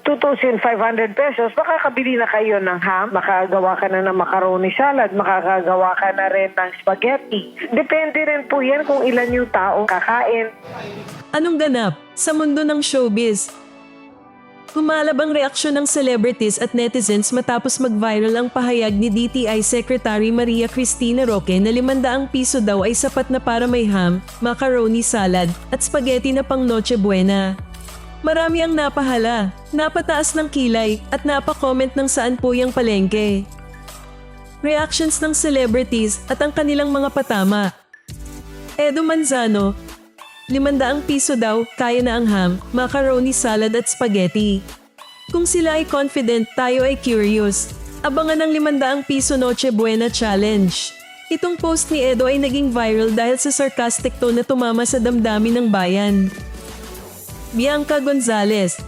2,500 pesos, makakabili na kayo ng ham, makagawa ka na ng macaroni salad, makakagawa ka na rin ng spaghetti. Depende rin po yan kung ilan yung tao kakain. Anong ganap sa mundo ng showbiz? Humalab ang reaksyon ng celebrities at netizens matapos mag-viral ang pahayag ni DTI Secretary Maria Cristina Roque na 500 piso daw ay sapat na para may ham, macaroni salad at spaghetti na pang Noche Buena. Marami ang napahala, napataas ng kilay at napakomment ng saan po yung palengke. Reactions ng celebrities at ang kanilang mga patama. Edo Manzano, 500 piso daw, kaya na ang ham, macaroni salad at spaghetti. Kung sila ay confident, tayo ay curious. Abangan ang 500 piso Noche Buena Challenge. Itong post ni Edo ay naging viral dahil sa sarcastic tone na tumama sa damdamin ng bayan. Bianca Gonzalez,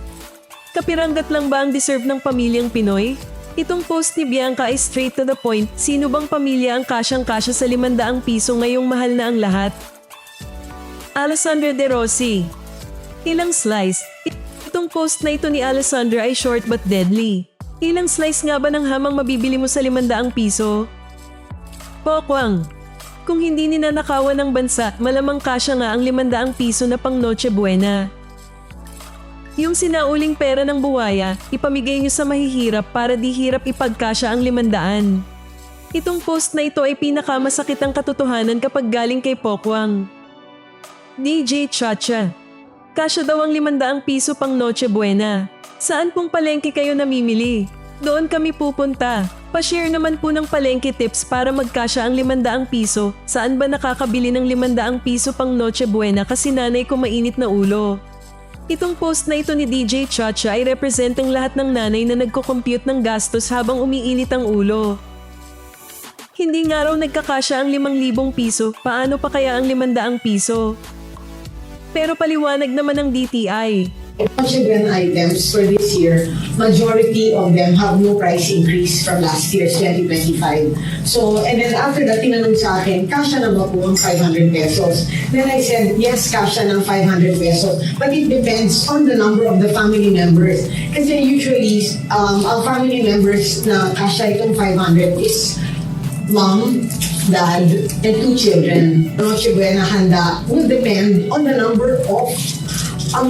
kapiranggat lang ba ang deserve ng pamilyang Pinoy? Itong post ni Bianca ay straight to the point, sino bang pamilya ang kasyang-kasya sa 500 piso ngayong mahal na ang lahat? Alessandra De Rossi, ilang slice? Itong post na ito ni Alessandra ay short but deadly. Ilang slice nga ba ng ham ang mabibili mo sa 500 piso? Pokwang, kung hindi ninanakawan ng bansa, malamang kasya nga ang 500 piso na pang Noche Buena. Yung sinauling pera ng buwaya, ipamigay nyo sa mahihirap para di hirap ipagkasya ang 500. Itong post na ito ay pinakamasakit ang katotohanan kapag galing kay Pokwang. DJ Chacha, kasya daw ang 500 piso pang Noche Buena. Saan pong palengke kayo namimili? Doon kami pupunta. Pa-share naman po ng palengke tips para magkasya ang 500 piso. Saan ba nakakabili ng 500 piso pang Noche Buena kasi nanay ko mainit na ulo? Itong post na ito ni DJ Chacha ay represent ang lahat ng nanay na nagko-compute ng gastos habang umiinit ang ulo. Hindi nga raw nagkakasya ang 5,000 piso, paano pa kaya ang 500 piso? Pero paliwanag naman ng DTI. Children items for this year, majority of them have no price increase from last year's 2025. So, and then after that, tinanong sa akin, kasya na ba po ang 500 pesos? Then I said, yes, kasya ng 500 pesos. But it depends on the number of the family members. Kasi usually, ang family members na kasya itong 500 is mom, dad, and 2 children. Noche Buena handa will depend on the number of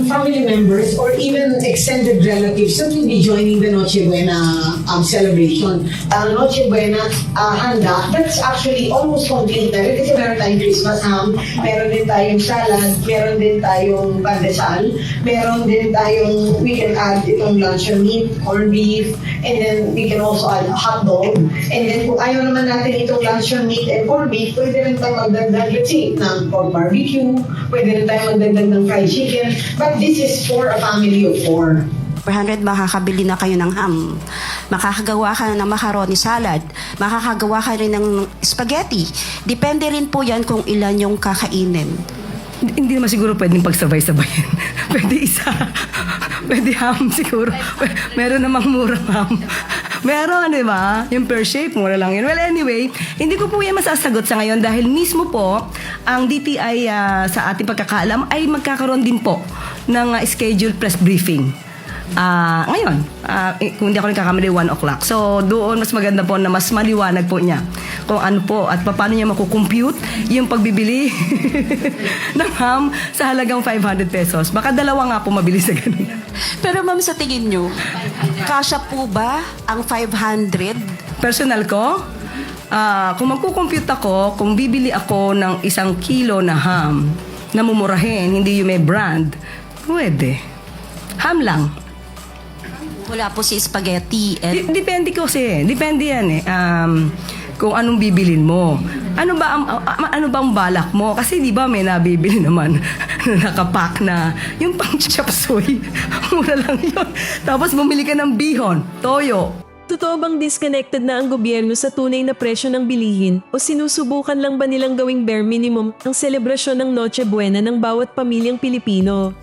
family members or even extended relatives that will be joining the Noche Buena celebration. Noche Buena handa, that's actually almost complete na kasi meron tayong Christmas ham, meron din tayong salad, meron din tayong pandesal, meron din tayong, we can add itong luncheon meat, corned beef, and then we can also add hot dog. And then kung ayaw naman natin itong luncheon meat and corned beef, pwede rin tayong magdagdag, let's say, ng pork barbecue, pwede rin tayong magdagdag ng fried chicken. But this is for a family of 4. 400 makakabili na kayo ng ham. Makakagawa ka ng macaroni salad. Makakagawa ka rin ng spaghetti. Depende rin po yan kung ilan yung kakainin. Hindi naman siguro pwedeng pagsabay-sabayin. Pwede isa. Pwede ham siguro. Meron namang murang ham. Meron, di ba? Yung per shape, mura lang yun. Well, anyway, hindi ko po yan masasagot sa ngayon dahil mismo po, ang DTI sa ating pagkakaalam ay magkakaroon din po ng scheduled press briefing. Ngayon, kung hindi ako nagkakamali, 1 o'clock. So, doon mas maganda po na mas maliwanag po niya kung ano po at paano niya makukompute yung pagbibili ng ham sa halagang 500 pesos. Baka dalawa nga po mabili sa ganun. Pero ma'am, sa tingin nyo, kasya po ba ang 500? Personal ko, kung magkukompute ako, kung bibili ako ng 1 kilo na ham na mumurahin, hindi yung may brand, pwede. Ham lang. Wala po si spaghetti. Depende kasi. Depende yan eh. Kung anong bibilin mo. Ano ba ang balak mo? Kasi di ba may nabibili naman na nakapack na yung pang chop suey. Mura lang yun. Tapos bumili ka ng bihon, toyo. Totoo bang disconnected na ang gobyerno sa tunay na presyo ng bilihin o sinusubukan lang ba nilang gawing bare minimum ang selebrasyon ng Noche Buena ng bawat pamilyang Pilipino?